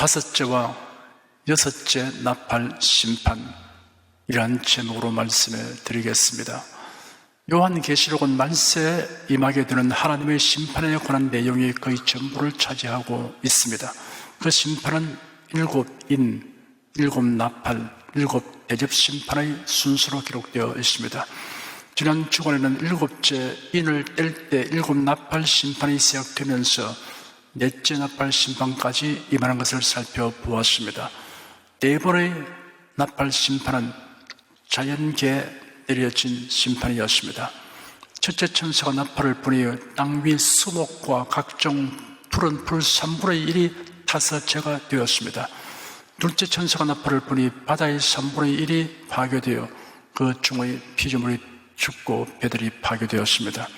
다섯째와 여섯째 나팔 심판이라는 제목으로 말씀을 드리겠습니다. 요한계시록은 말세에 임하게 되는 하나님의 심판에 관한 내용이 거의 전부를 차지하고 있습니다. 그 심판은 일곱 인, 일곱 나팔, 일곱 대접 심판의 순서로 기록되어 있습니다. 지난 주간에는 일곱째 인을 뗄 때 일곱 나팔 심판이 시작되면서 넷째 나팔 심판까지 임하는 것을 살펴보았습니다. 네 번의 나팔 심판은 자연계에 내려진 심판이었습니다. 첫째 천사가 나팔을 부니 땅 위 수목과 각종 푸른 풀 3분의 1이 타서제가 되었습니다. 둘째 천사가 나팔을 부니 바다의 3분의 1이 파괴되어 그 중의 피조물이 죽고 배들이 파괴되었습니다.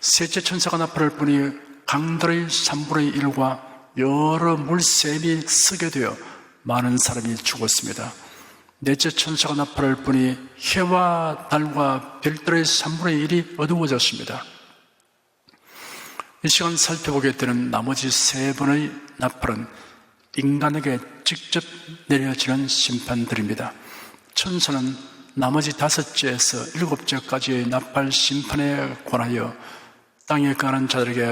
셋째 천사가 나팔을 부니 강들의 3분의 1과 여러 물샘이 쓰게 되어 많은 사람이 죽었습니다. 넷째 천사가 나팔을 부니 해와 달과 별들의 3분의 1이 어두워졌습니다. 이 시간 살펴보게 되는 나머지 세 번의 나팔은 인간에게 직접 내려지는 심판들입니다. 천사는 나머지 다섯째에서 일곱째까지의 나팔 심판에 관하여 땅에 가는 자들에게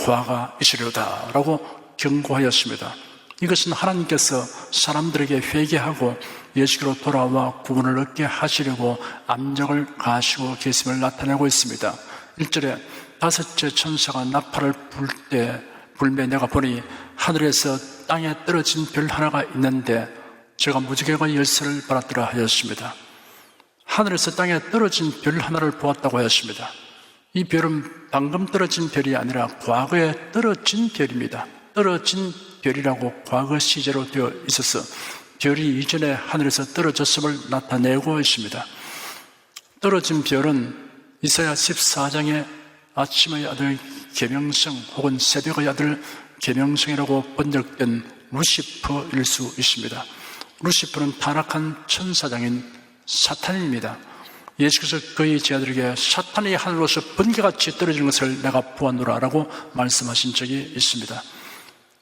화가 있으려다 라고 경고하였습니다. 이것은 하나님께서 사람들에게 회개하고 예수께로 돌아와 구원을 얻게 하시려고 압력을 가하시고 계심을 나타내고 있습니다. 1절에 다섯째 천사가 나팔을 불매 내가 보니 하늘에서 땅에 떨어진 별 하나가 있는데 제가 무지개가 열쇠를 받았더라 하였습니다. 하늘에서 땅에 떨어진 별 하나를 보았다고 하였습니다. 이 별은 방금 떨어진 별이 아니라 과거에 떨어진 별입니다. 떨어진 별이라고 과거 시제로 되어 있어서 별이 이전에 하늘에서 떨어졌음을 나타내고 있습니다. 떨어진 별은 이사야 14장에 아침의 아들 계명성 혹은 새벽의 아들 계명성이라고 번역된 루시퍼일 수 있습니다. 루시퍼는 타락한 천사장인 사탄입니다. 예수께서 그의 제자들에게 사탄이 하늘로서 번개같이 떨어지는 것을 내가 보았노라 라고 말씀하신 적이 있습니다.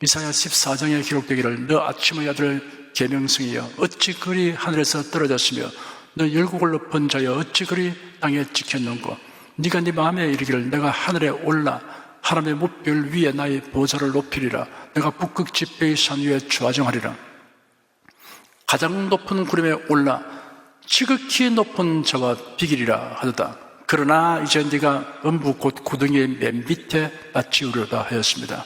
이사야 14장에 기록되기를 너 아침의 아들 계명성이여 어찌 그리 하늘에서 떨어졌으며 너 열국을 높은 자여 어찌 그리 땅에 지켰는고 네가 네 마음에 이르기를 내가 하늘에 올라 하나님의 목별 위에 나의 보좌를 높이리라 내가 북극 지폐의 산 위에 좌정하리라 가장 높은 구름에 올라 지극히 높은 자와 비기리라 하도다. 그러나 이제 네가 음부 곧 구덩이의 맨 밑에 빠지우려다 하였습니다.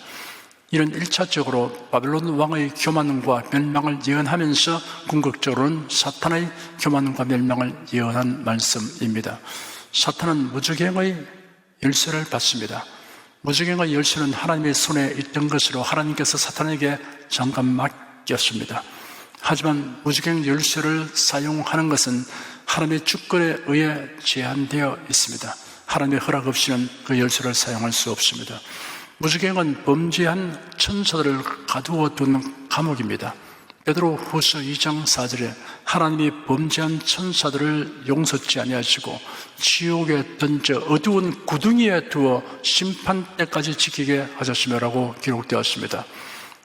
이런 1차적으로 바벨론 왕의 교만과 멸망을 예언하면서 궁극적으로는 사탄의 교만과 멸망을 예언한 말씀입니다. 사탄은 무저갱의 열쇠를 받습니다. 무저갱의 열쇠는 하나님의 손에 있던 것으로 하나님께서 사탄에게 잠깐 맡겼습니다. 하지만 무저갱 열쇠를 사용하는 것은 하나님의 주권에 의해 제한되어 있습니다. 하나님의 허락 없이는 그 열쇠를 사용할 수 없습니다. 무저갱은 범죄한 천사들을 가두어 둔 감옥입니다. 베드로 후서 2장 4절에 하나님이 범죄한 천사들을 용서치 아니하시고 지옥에 던져 어두운 구덩이에 두어 심판 때까지 지키게 하셨으며라고 기록되었습니다.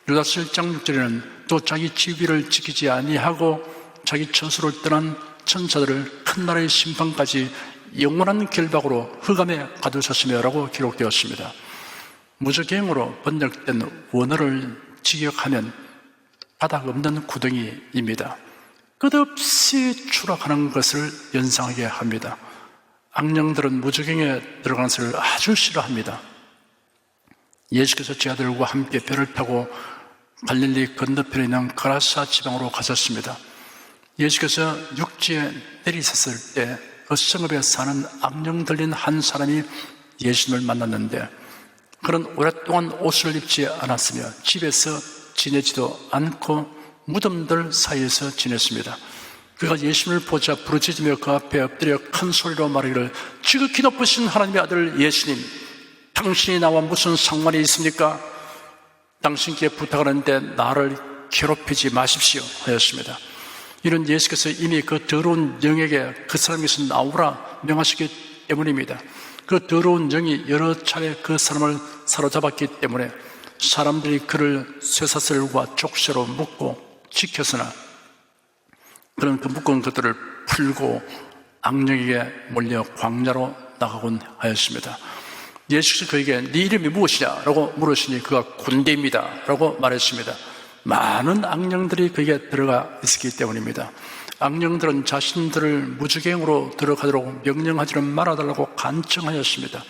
유다서 1장 6절에는 또 자기 지위를 지키지 아니하고 자기 처소를 떠난 천사들을 큰 나라의 심판까지 영원한 결박으로 흑암에 가두셨으며라고 기록되었습니다. 무저갱으로 번역된 원어를 직역하면 바닥 없는 구덩이입니다. 끝없이 추락하는 것을 연상하게 합니다. 악령들은 무저갱에 들어가는 것을 아주 싫어합니다. 예수께서 제자들과 함께 배를 타고 갈릴리 건너편에 있는 가라사 지방으로 가셨습니다. 예수께서 육지에 내리셨을 때 그 성읍에 사는 악령 들린 한 사람이 예수님을 만났는데 그는 오랫동안 옷을 입지 않았으며 집에서 지내지도 않고 무덤들 사이에서 지냈습니다. 그가 예수님을 보자 부르짖으며 그 앞에 엎드려 큰 소리로 말하기를 지극히 높으신 하나님의 아들 예수님, 당신이 나와 무슨 상관이 있습니까? 당신께 부탁하는데 나를 괴롭히지 마십시오 하였습니다. 이는 예수께서 이미 그 더러운 영에게 그 사람에게서 나오라 명하시기 때문입니다. 그 더러운 영이 여러 차례 그 사람을 사로잡았기 때문에 사람들이 그를 쇠사슬과 족쇄로 묶고 지켰으나 그는 그 묶은 것들을 풀고 악령에게 몰려 광야로 나가곤 하였습니다. 예수께서 그에게 네 이름이 무엇이냐? 라고 물으시니 그가 군대입니다 라고 말했습니다. 많은 악령들이 그에게 들어가 있었기 때문입니다. 악령들은 자신들을 무주갱으로 들어가도록 명령하지는 말아달라고 간청하였습니다.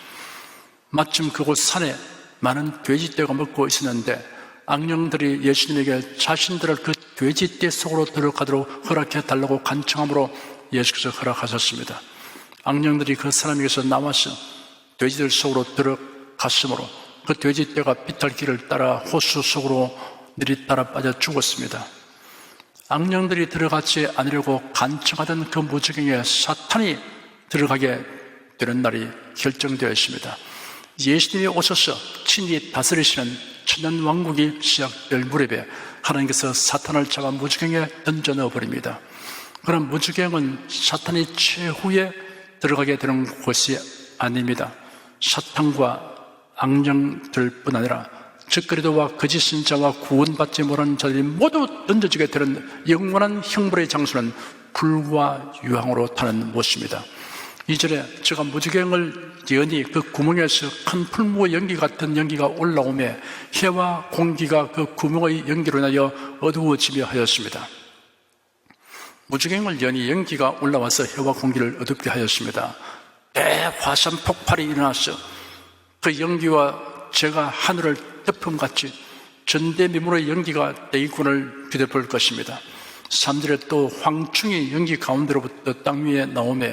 마침 그곳 산에 많은 돼지떼가 먹고 있었는데 악령들이 예수님에게 자신들을 그 돼지떼 속으로 들어가도록 허락해 달라고 간청함으로 예수께서 허락하셨습니다. 악령들이 그 사람에게서 나와서 돼지들 속으로 들어갔으므로 그 돼지떼가 비탈길을 따라 호수 속으로 내리따라 빠져 죽었습니다. 악령들이 들어가지 않으려고 간청하던 그 무지경에 사탄이 들어가게 되는 날이 결정되어 있습니다. 예수님이 오셔서 친히 다스리시는 천년왕국이 시작될 무렵에 하나님께서 사탄을 잡아 무지경에 던져 넣어버립니다. 그런 무지경은 사탄이 최후에 들어가게 되는 곳이 아닙니다. 사탄과 악령들뿐 아니라 적그리도와 거짓 선지자와 구원받지 못하는 자들이 모두 던져지게 되는 영원한 형벌의 장소는 불과 유황으로 타는 곳입니다. 2절에 제가 무지경을 여니 그 구멍에서 큰 풀무의 연기 같은 연기가 올라오며 해와 공기가 그 구멍의 연기로 인하여 어두워지며 하였습니다. 무지경을 여니 연기가 올라와서 해와 공기를 어둡게 하였습니다. 대화산 폭발이 일어났어. 그 연기와 제가 하늘을 덮음같이 전대미문의 연기가 대기권을 뒤덮을 것입니다. 3절에 또 황충이 연기 가운데로부터 땅 위에 나오며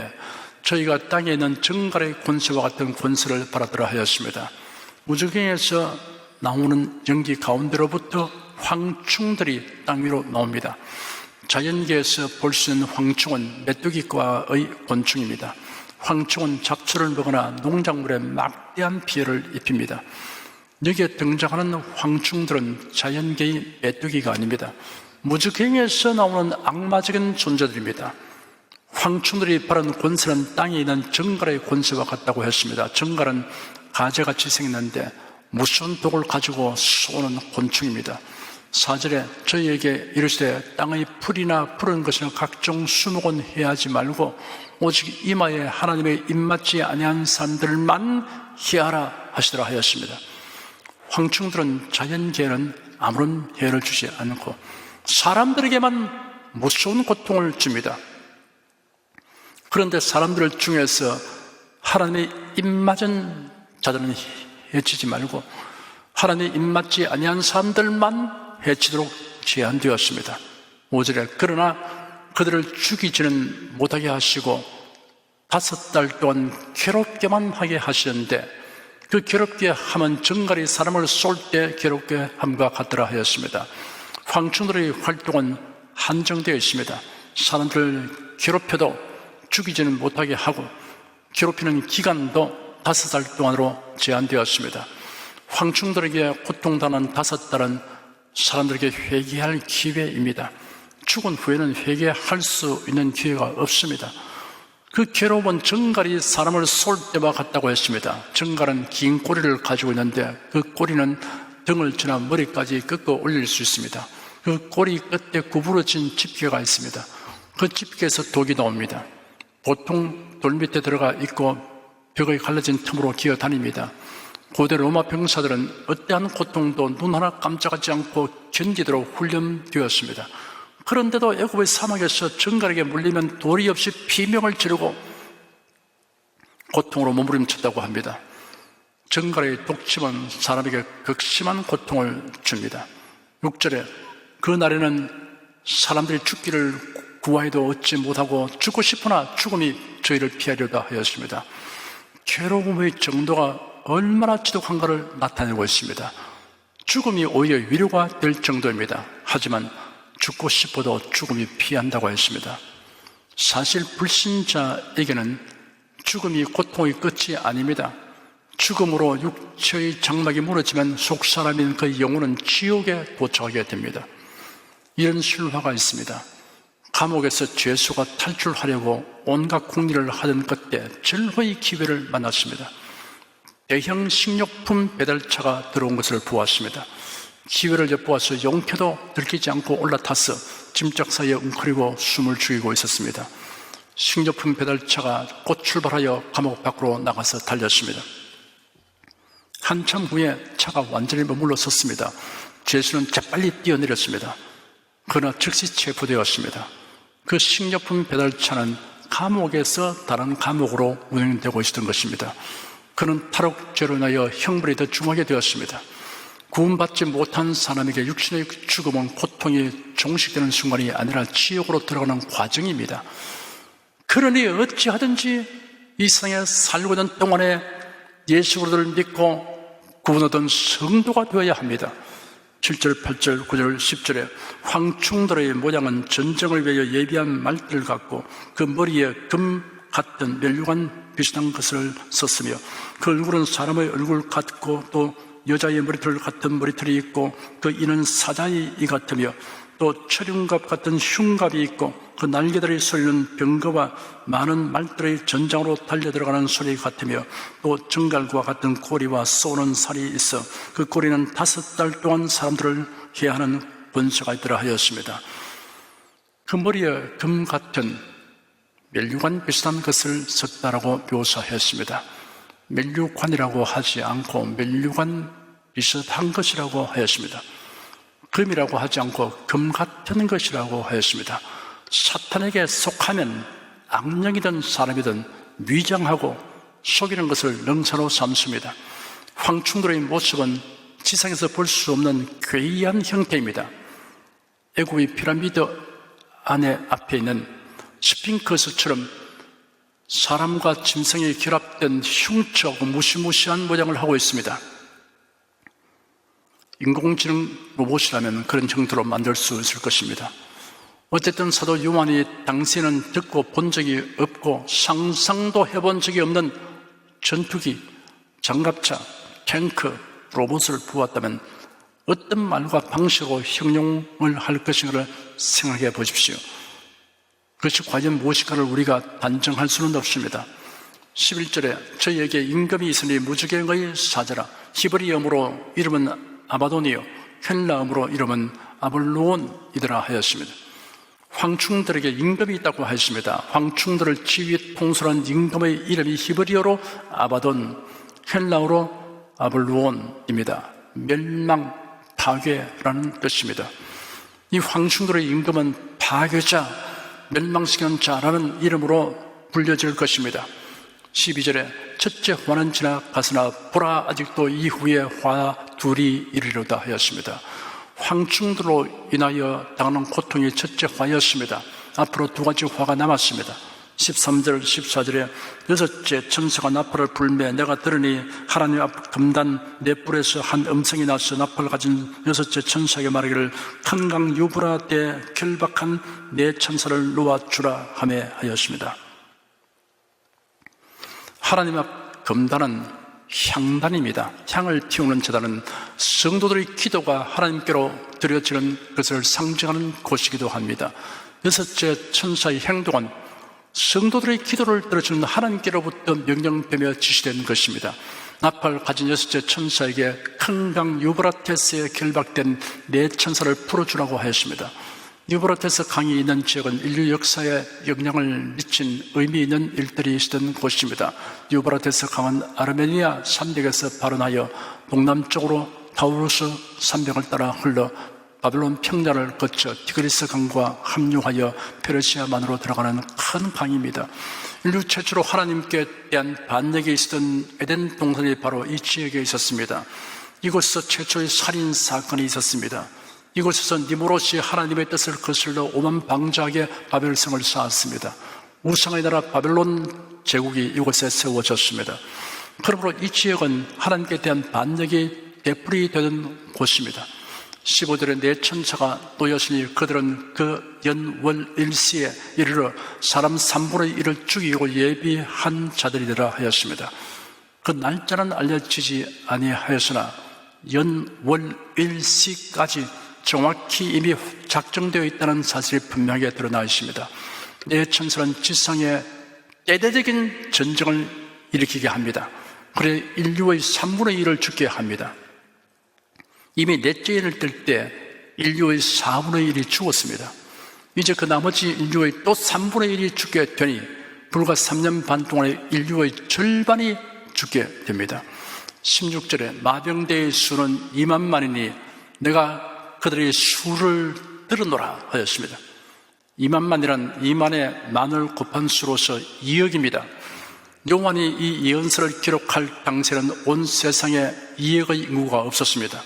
저희가 땅에 있는 정갈의 권세와 같은 권세를 받았더라 하였습니다. 무지경에서 나오는 연기 가운데로부터 황충들이 땅 위로 나옵니다. 자연계에서 볼 수 있는 황충은 메뚜기과의 곤충입니다. 황충은 잡초를 먹거나 농작물에 막대한 피해를 입힙니다. 여기에 등장하는 황충들은 자연계의 메뚜기가 아닙니다. 무지경에서 나오는 악마적인 존재들입니다. 황충들이 바른 권세는 땅에 있는 정갈의 권세와 같다고 했습니다. 정갈은 가재같이 생겼는데 무서운 독을 가지고 쏘는 곤충입니다. 4절에 저희에게 이르시되 땅의 풀이나 푸른 것이나 각종 수목은 해하지 말고 오직 이마에 하나님의 입맞지 아니한 사람들만 해하라 하시더라 하였습니다. 황충들은 자연계에는 아무런 해를 주지 않고 사람들에게만 무서운 고통을 줍니다. 그런데 사람들 중에서 하나님의 입맞은 자들은 해치지 말고 하나님의 입맞지 아니한 사람들만 해치도록 제한되었습니다. 5절에 그러나 그들을 죽이지는 못하게 하시고 5달 동안 괴롭게만 하게 하시는데 그 괴롭게 하면 정갈이 사람을 쏠 때 괴롭게 함과 같더라 하였습니다. 황충들의 활동은 한정되어 있습니다. 사람들을 괴롭혀도 죽이지는 못하게 하고 괴롭히는 기간도 5달 동안으로 제한되었습니다. 황충들에게 고통당한 5달은 사람들에게 회개할 기회입니다. 죽은 후에는 회개할 수 있는 기회가 없습니다. 그 괴로움은 정갈이 사람을 쏠 때와 같다고 했습니다. 정갈은 긴 꼬리를 가지고 있는데 그 꼬리는 등을 지나 머리까지 꺾어 올릴 수 있습니다. 그 꼬리 끝에 구부러진 집게가 있습니다. 그 집게에서 독이 나옵니다. 보통 돌 밑에 들어가 있고 벽의 갈라진 틈으로 기어다닙니다. 고대 로마 병사들은 어떠한 고통도 눈 하나 깜짝하지 않고 견디도록 훈련되었습니다. 그런데도 애굽의 사막에서 정갈에게 물리면 도리 없이 비명을 지르고 고통으로 몸부림쳤다고 합니다. 정갈의 독침은 사람에게 극심한 고통을 줍니다. 6절에 그 날에는 사람들이 죽기를 구하여도 얻지 못하고 죽고 싶으나 죽음이 저희를 피하려다 하였습니다. 괴로움의 정도가 얼마나 지독한가를 나타내고 있습니다. 죽음이 오히려 위로가 될 정도입니다. 하지만 죽고 싶어도 죽음이 피한다고 했습니다. 사실 불신자에게는 죽음이 고통의 끝이 아닙니다. 죽음으로 육체의 장막이 무너지면 속사람인 그 영혼은 지옥에 도착하게 됩니다. 이런 실화가 있습니다. 감옥에서 죄수가 탈출하려고 온갖 궁리를 하던 그때 절호의 기회를 만났습니다. 대형 식료품 배달차가 들어온 것을 보았습니다. 기회를 엿보아서 용케도 들키지 않고 올라타서 짐짝 사이에 웅크리고 숨을 죽이고 있었습니다. 식료품 배달차가 곧 출발하여 감옥 밖으로 나가서 달렸습니다. 한참 후에 차가 완전히 머물러 섰습니다. 죄수는 재빨리 뛰어내렸습니다. 그러나 즉시 체포되었습니다. 그 식료품 배달차는 감옥에서 다른 감옥으로 운행되고 있었던 것입니다. 그는 탈옥죄로 인하여 형벌이 더 중하게 되었습니다. 구원받지 못한 사람에게 육신의 죽음은 고통이 종식되는 순간이 아니라 지옥으로 들어가는 과정입니다. 그러니 어찌하든지 이 세상에 살고 있는 동안에 예수 그리스도를 믿고 구원 얻은 성도가 되어야 합니다. 7절, 8절, 9절, 10절에 황충들의 모양은 전쟁을 위하여 예비한 말들 같고 그 머리에 금 같은 멸류관 비슷한 것을 썼으며 그 얼굴은 사람의 얼굴 같고 또 여자의 머리털 같은 머리털이 있고 그 이는 사자의 이 같으며 또 철흉갑 같은 흉갑이 있고 그 날개들이 쏠리는 병거와 많은 말들의 전장으로 달려들어가는 소리 같으며 또 정갈과 같은 꼬리와 쏘는 살이 있어 그 꼬리는 5달 동안 사람들을 해하는 권세가 있더라 하였습니다. 그 머리에 금 같은 멸류관 비슷한 것을 썼다라고 묘사했습니다. 멸류관이라고 하지 않고 멸류관 비슷한 것이라고 하였습니다. 금이라고 하지 않고 금 같은 것이라고 하였습니다. 사탄에게 속하면 악령이든 사람이든 위장하고 속이는 것을 능사로 삼습니다. 황충들의 모습은 지상에서 볼 수 없는 괴이한 형태입니다. 애굽의 피라미드 안에 앞에 있는 스핑크스처럼 사람과 짐승이 결합된 흉측하고 무시무시한 모양을 하고 있습니다. 인공지능 로봇이라면 그런 정도로 만들 수 있을 것입니다. 어쨌든 사도 요한이 당시에는 듣고 본 적이 없고 상상도 해본 적이 없는 전투기, 장갑차, 탱크, 로봇을 보았다면 어떤 말과 방식으로 형용을 할 것인가를 생각해 보십시오. 그것이 과연 무엇인가를 우리가 단정할 수는 없습니다. 11절에 저희에게 임금이 있으니 무주경의 사자라. 히브리어로 이름은 아바돈이요 헬라어로 이름은 아볼로온이더라 하였습니다. 황충들에게 임금이 있다고 하였습니다. 황충들을 지휘 통솔한 임금의 이름이 히브리어로 아바돈, 헬라어로 아볼로온입니다. 멸망, 파괴라는 뜻입니다. 이 황충들의 임금은 파괴자, 멸망시키는 자라는 이름으로 불려질 것입니다. 12절에 첫째 화는 지나갔으나 보라 아직도 이후에 화 둘이 이르리로다 하였습니다. 황충들로 인하여 당하는 고통이 첫째 화였습니다. 앞으로 2가지 화가 남았습니다. 13절 14절에 여섯째 천사가 나팔을 불매 내가 들으니 하나님 앞 금단 네 뿔에서 한 음성이 나서 나팔을 가진 여섯째 천사에게 말하기를 큰 강 유브라데 결박한 네 천사를 놓아주라 하며 하였습니다. 하나님 앞 금단은 향단입니다. 향을 틔우는 제단은 성도들의 기도가 하나님께로 드려지는 것을 상징하는 곳이기도 합니다. 여섯째 천사의 행동은 성도들의 기도를 들어주는 하나님께로부터 명령되며 지시된 것입니다. 나팔 가진 여섯째 천사에게 큰 강 유브라테스에 결박된 네 천사를 풀어주라고 하였습니다. 유브라테스 강이 있는 지역은 인류 역사에 영향을 미친 의미 있는 일들이 있었던 곳입니다. 유브라테스 강은 아르메니아 산맥에서 발원하여 동남쪽으로 타우루스 산맥을 따라 흘러 바벨론 평야를 거쳐 티그리스 강과 합류하여 페르시아만으로 들어가는 큰 강입니다. 인류 최초로 하나님께 대한 반역이 있었던 에덴 동산이 바로 이 지역에 있었습니다. 이곳에서 최초의 살인 사건이 있었습니다. 이곳에서 니무롯이 하나님의 뜻을 거슬러 오만방자하게 바벨성을 쌓았습니다. 우상의 나라 바벨론 제국이 이곳에 세워졌습니다. 그러므로 이 지역은 하나님께 대한 반역이 되풀이 되는 곳입니다. 15절에 네 천사가 놓였으니 그들은 그 연월 일시에 이르러 사람 3분의 1을 죽이고 예비한 자들이더라 하였습니다. 그 날짜는 알려지지 아니하였으나 연월 일시까지 정확히 이미 작정되어 있다는 사실이 분명하게 드러나 있습니다. 네 천사는 지상에 대대적인 전쟁을 일으키게 합니다. 그래 인류의 3분의 1을 죽게 합니다. 이미 넷째 해를 뜰 때 인류의 4분의 1이 죽었습니다. 이제 그 나머지 인류의 또 3분의 1이 죽게 되니 불과 3년 반 동안에 인류의 절반이 죽게 됩니다. 16절에 마병대의 수는 2만만이니 내가 그들의 수를 들어노라 하였습니다. 2만만이란 2만의 만을 곱한 수로서 2억입니다. 요한이 이 예언서를 기록할 당시에는 온 세상에 2억의 인구가 없었습니다.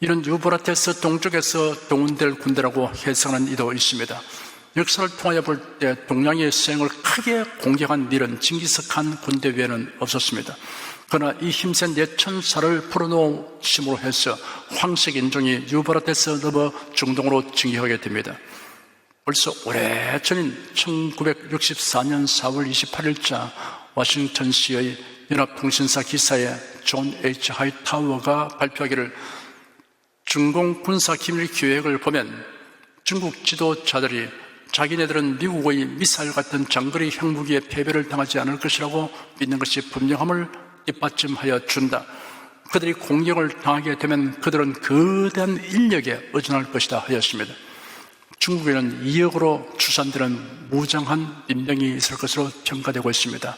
이런 유브라테스 동쪽에서 동원될 군대라고 해석하는 이도 있습니다. 역사를 통하여 볼 때 동양의 수행을 크게 공격한 일은 징기스칸 군대 외에는 없었습니다. 그러나 이 힘센 내천사를 풀어놓으심으로 해서 황색 인종이 유브라테스 넘어 중동으로 진격하게 됩니다. 벌써 오래전인 1964년 4월 28일자 워싱턴시의 연합통신사 기사에 존 H. 하이타워가 발표하기를 중공 군사 기밀 계획을 보면 중국 지도자들이 자기네들은 미국의 미사일 같은 장거리 핵무기에 패배를 당하지 않을 것이라고 믿는 것이 분명함을 뒷받침하여 준다. 그들이 공격을 당하게 되면 그들은 거대한 인력에 의존할 것이다 하였습니다. 중국에는 2억으로 추산되는 무장한 인명이 있을 것으로 평가되고 있습니다.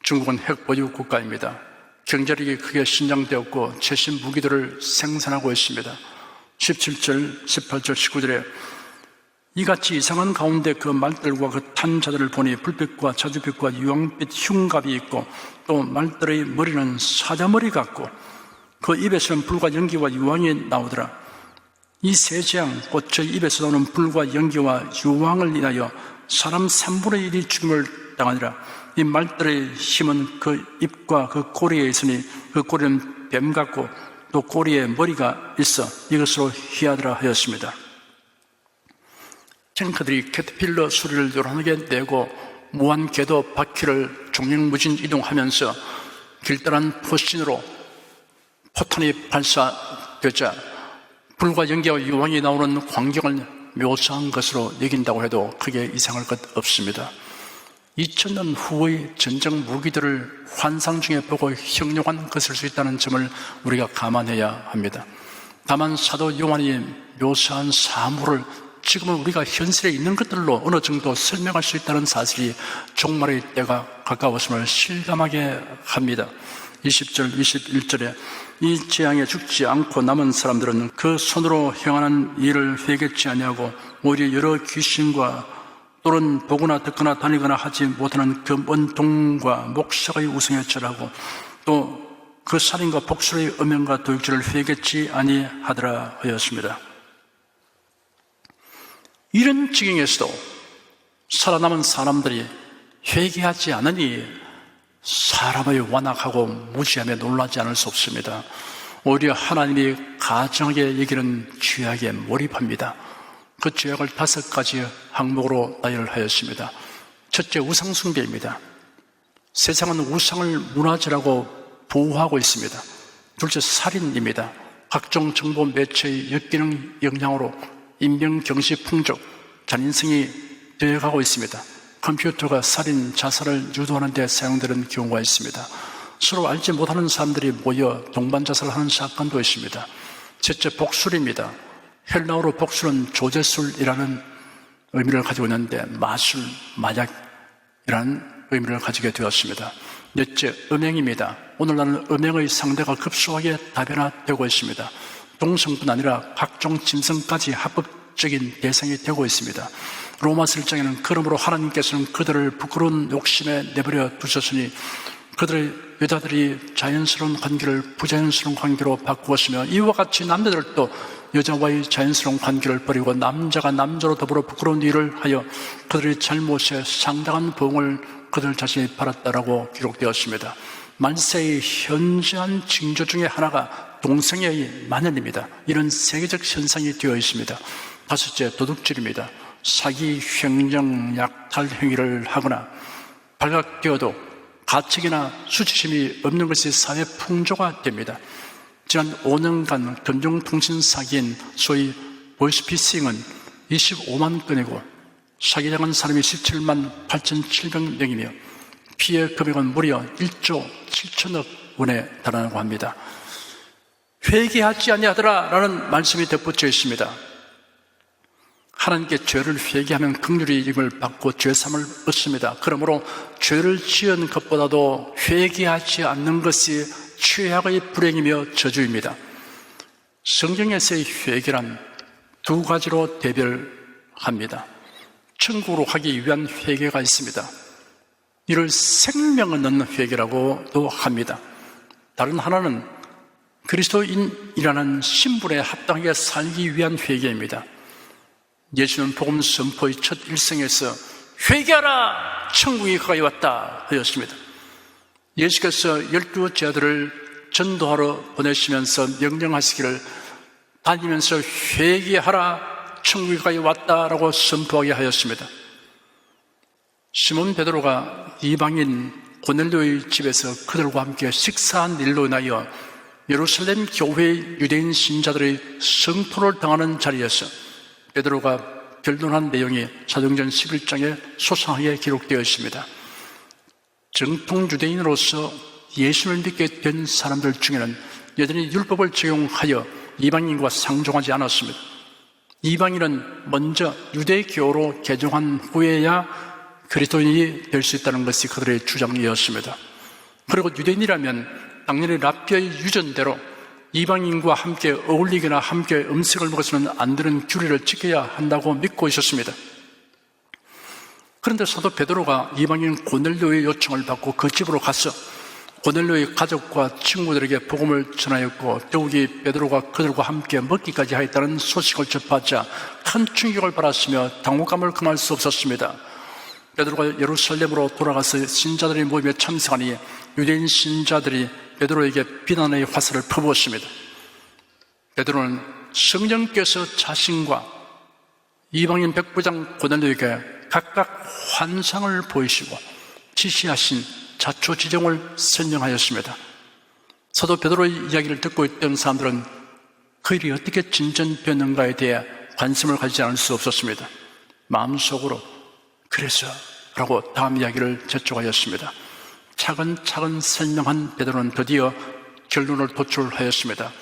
중국은 핵 보유 국가입니다. 경제력이 크게 신장되었고 최신 무기들을 생산하고 있습니다. 17절, 18절, 19절에 이같이 이상한 가운데 그 말들과 그 탄 자들을 보니 불빛과 자주빛과 유황빛 흉갑이 있고 또 말들의 머리는 사자머리 같고 그 입에서는 불과 연기와 유황이 나오더라. 이 세 재앙 곧 저 입에서 나오는 불과 연기와 유황을 인하여 사람 3분의 1이 죽음을 당하니라. 이 말들의 힘은 그 입과 그 꼬리에 있으니 그 꼬리는 뱀 같고 또 꼬리에 머리가 있어 이것으로 희하더라 하였습니다. 탱크들이 캐터필러 소리를 요란하게 내고 무한 궤도 바퀴를 종횡무진 이동하면서 길다란 포신으로 포탄이 발사되자 불과 연기와 유황이 나오는 광경을 묘사한 것으로 여긴다고 해도 크게 이상할 것 없습니다. 2000년 후의 전쟁 무기들을 환상 중에 보고 형용한 것일 수 있다는 점을 우리가 감안해야 합니다. 다만 사도 요한이 묘사한 사물을 지금은 우리가 현실에 있는 것들로 어느 정도 설명할 수 있다는 사실이 종말의 때가 가까웠음을 실감하게 합니다. 20절, 21절에 이 재앙에 죽지 않고 남은 사람들은 그 손으로 행하는 일을 회개치 아니하고 오히려 여러 귀신과 또는 보거나 듣거나 다니거나 하지 못하는 그 먼 동과 목석의 우상에 절하고 또 그 살인과 복술의 음행과 도둑질을 회개치 아니하더라 하였습니다. 이런 지경에서도 살아남은 사람들이 회개하지 않으니 사람의 완악하고 무지함에 놀라지 않을 수 없습니다. 오히려 하나님이 가정하게 여기는 죄악에 몰입합니다. 그 죄악을 5가지 항목으로 나열하였습니다. 첫째, 우상숭배입니다. 세상은 우상을 문화재라고 보호하고 있습니다. 둘째, 살인입니다. 각종 정보 매체의 역기능 영향으로 인명경시 풍족, 잔인성이 되어가고 있습니다. 컴퓨터가 살인, 자살을 유도하는 데 사용되는 경우가 있습니다. 서로 알지 못하는 사람들이 모여 동반자살을 하는 사건도 있습니다. 셋째, 복술입니다. 헬라어로 복술은 조제술이라는 의미를 가지고 있는데 마술, 마약이라는 의미를 가지게 되었습니다. 넷째, 음행입니다. 오늘날은 음행의 상대가 급속하게 다변화되고 있습니다. 동성뿐 아니라 각종 짐승까지 합법적인 대상이 되고 있습니다. 로마서 1장에는 그러므로 하나님께서는 그들을 부끄러운 욕심에 내버려 두셨으니 그들의 여자들이 자연스러운 관계를 부자연스러운 관계로 바꾸었으며 이와 같이 남자들도 여자와의 자연스러운 관계를 버리고 남자가 남자로 더불어 부끄러운 일을 하여 그들의 잘못에 상당한 보응을 그들 자신이 받았다라고 기록되었습니다. 만세의 현저한 징조 중에 하나가 동성애의 만연입니다. 이런 세계적 현상이 되어 있습니다. 다섯째, 도둑질입니다. 사기, 횡령, 약탈 행위를 하거나 발각되어도 가책이나 수치심이 없는 것이 사회 풍조가 됩니다. 지난 5년간 금융통신 사기인 소위 보이스피싱은 25만 건이고 사기당한 사람이 17만 8,700명이며 피해 금액은 무려 1조 7천억 원에 달하고 합니다. 회개하지 아니하더라 라는 말씀이 덧붙여 있습니다. 하나님께 죄를 회개하면 긍휼히 이름을 받고 죄사함을 얻습니다. 그러므로 죄를 지은 것보다도 회개하지 않는 것이 최악의 불행이며 저주입니다. 성경에서의 회개란 두 가지로 대별합니다. 천국으로 가기 위한 회개가 있습니다. 이를 생명을 넣는 회개라고도 합니다. 다른 하나는 그리스도인이라는 신분에 합당하게 살기 위한 회개입니다. 예수는 복음 선포의 첫 일성에서 회개하라! 천국이 가까이 왔다 하였습니다. 예수께서 12 제자들을 전도하러 보내시면서 명령하시기를 다니면서 회개하라! 천국이 가까이 왔다라고 선포하게 하였습니다. 시몬 베드로가 이방인 고넬료의 집에서 그들과 함께 식사한 일로 인하여 예루살렘 교회의 유대인 신자들의 성토를 당하는 자리에서 베드로가 변론한 내용이 사도행전 11장에 소상하게 기록되어 있습니다. 정통 유대인으로서 예수를 믿게 된 사람들 중에는 여전히 율법을 적용하여 이방인과 상종하지 않았습니다. 이방인은 먼저 유대교로 개종한 후에야 그리스도인이 될 수 있다는 것이 그들의 주장이었습니다. 그리고 유대인이라면 당연히 랍비의 유전대로 이방인과 함께 어울리거나 함께 음식을 먹어서는 안 되는 규례를 지켜야 한다고 믿고 있었습니다. 그런데 사도 베드로가 이방인 고넬료의 요청을 받고 그 집으로 가서 고넬료의 가족과 친구들에게 복음을 전하였고 더욱이 베드로가 그들과 함께 먹기까지 하였다는 소식을 접하자 큰 충격을 받았으며 당혹감을 금할 수 없었습니다. 베드로가 예루살렘으로 돌아가서 신자들의 모임에 참석하니 유대인 신자들이 베드로에게 비난의 화살을 퍼부었습니다. 베드로는 성령께서 자신과 이방인 백부장 고넬료에게 각각 환상을 보이시고 지시하신 자초지종을 설명하였습니다. 사도 베드로의 이야기를 듣고 있던 사람들은 그 일이 어떻게 진전되는가에 대해 관심을 가지지 않을 수 없었습니다. 마음속으로 그래서 라고 다음 이야기를 재촉하였습니다. 차근차근 설명한 베드로는 드디어 결론을 도출하였습니다.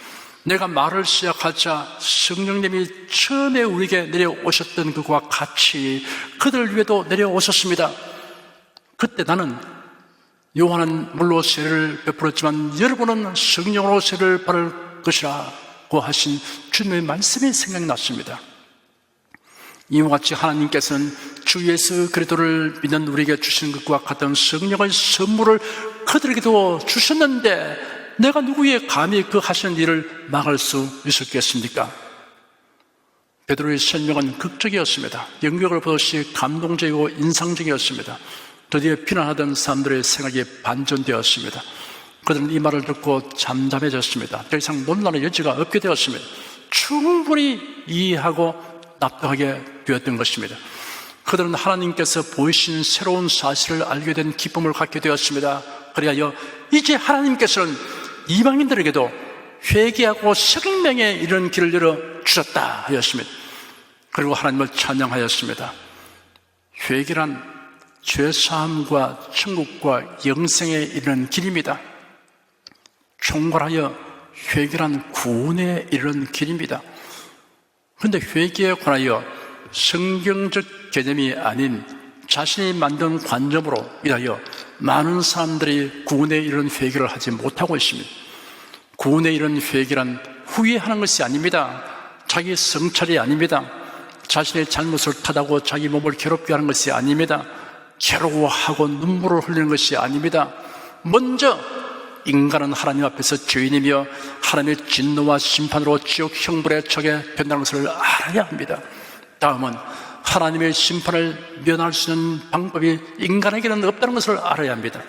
내가 말을 시작하자 성령님이 처음에 우리에게 내려오셨던 것과 같이 그들 위에도 내려오셨습니다. 그때 나는 요한은 물로 세례를 베풀었지만 여러분은 성령으로 세례를 받을 것이라고 하신 주님의 말씀이 생각났습니다. 이와 같이 하나님께서는 주 예수 그리스도를 믿는 우리에게 주시는 것과 같은 성령의 선물을 그들에게도 주셨는데 내가 누구의 감히 그 하시는 일을 막을 수 있었겠습니까? 베드로의 설명은 극적이었습니다. 영역을 보듯이 감동적이고 인상적이었습니다. 드디어 비난하던 사람들의 생각이 반전되었습니다. 그들은 이 말을 듣고 잠잠해졌습니다. 더 이상 논란의 여지가 없게 되었습니다. 충분히 이해하고 납득하게 되었던 것입니다. 그들은 하나님께서 보이신 새로운 사실을 알게 된 기쁨을 갖게 되었습니다. 그리하여 이제 하나님께서는 이방인들에게도 회개하고 생명에 이르는 길을 열어주셨다 하였습니다. 그리고 하나님을 찬양하였습니다. 회개란 죄사함과 천국과 영생에 이르는 길입니다. 총괄하여 회개란 구원에 이르는 길입니다. 그런데 회개에 관하여 성경적 개념이 아닌 자신이 만든 관점으로 인하여 많은 사람들이 구원에 이르는 회개를 하지 못하고 있습니다. 구원에 이르는 회개란 후회하는 것이 아닙니다. 자기 성찰이 아닙니다. 자신의 잘못을 탓하고 자기 몸을 괴롭게 하는 것이 아닙니다. 괴로워하고 눈물을 흘리는 것이 아닙니다. 먼저 인간은 하나님 앞에서 죄인이며 하나님의 진노와 심판으로 지옥 형벌에 처하게 된다는 것을 알아야 합니다. 다음은 하나님의 심판을 면할 수 있는 방법이 인간에게는 없다는 것을 알아야 합니다.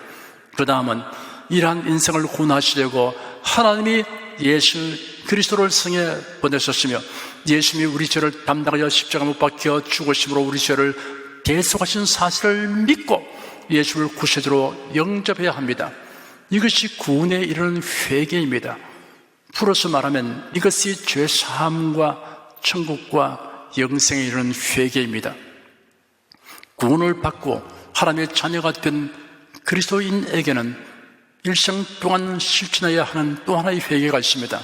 그 다음은 이러한 인생을 구원하시려고 하나님이 예수 그리스도를 성에 보내셨으며 예수님이 우리 죄를 담당하여 십자가 못 박혀 죽으심으로 우리 죄를 대속하신 사실을 믿고 예수를 구세주로 영접해야 합니다. 이것이 구원에 이르는 회개입니다. 풀어서 말하면 이것이 죄사함과 천국과 영생에 이르는 회개입니다. 구원을 받고 하나님의 자녀가 된 그리스도인에게는 일생 동안 실천해야 하는 또 하나의 회개가 있습니다.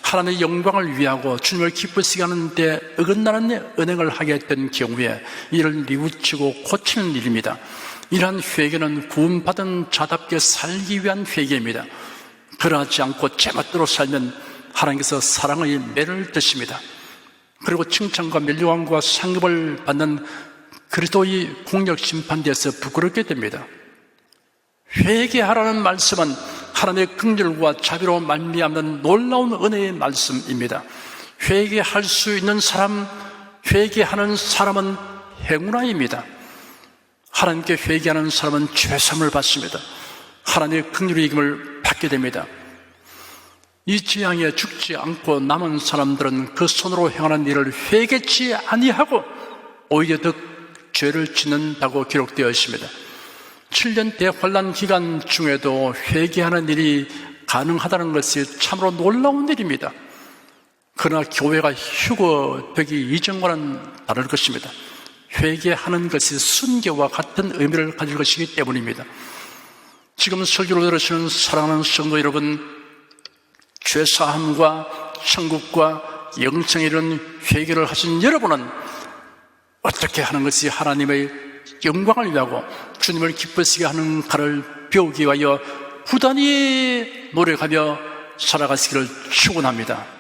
하나님의 영광을 위하고 주님을 기쁘시게 하는 데 어긋나는 은행을 하게 된 경우에 이를 뉘우치고 고치는 일입니다. 이러한 회개는 구원받은 자답게 살기 위한 회개입니다. 그러하지 않고 제멋대로 살면 하나님께서 사랑의 매를 드십니다. 그리고 칭찬과 멸류관과 상급을 받는 그리스도의 공력 심판대에서 부끄럽게 됩니다. 회개하라는 말씀은 하나님의 긍휼과 자비로 말미암는 놀라운 은혜의 말씀입니다. 회개할 수 있는 사람, 회개하는 사람은 행운아입니다. 하나님께 회개하는 사람은 죄사함을 받습니다. 하나님의 긍휼의 이김을 받게 됩니다. 이 지향에 죽지 않고 남은 사람들은 그 손으로 행하는 일을 회개치 아니하고 오히려 더 죄를 짓는다고 기록되어 있습니다. 7년 대환란 기간 중에도 회개하는 일이 가능하다는 것이 참으로 놀라운 일입니다. 그러나 교회가 휴거되기 이전과는 다를 것입니다. 회개하는 것이 순교와 같은 의미를 가질 것이기 때문입니다. 지금 설교를 들으시는 사랑하는 성도 여러분, 죄사함과 천국과 영생에 이른 회개를 하신 여러분은 어떻게 하는 것이 하나님의 영광을 위하고 주님을 기쁘시게 하는가를 배우기 위하여 부단히 노력하며 살아가시기를 축원합니다.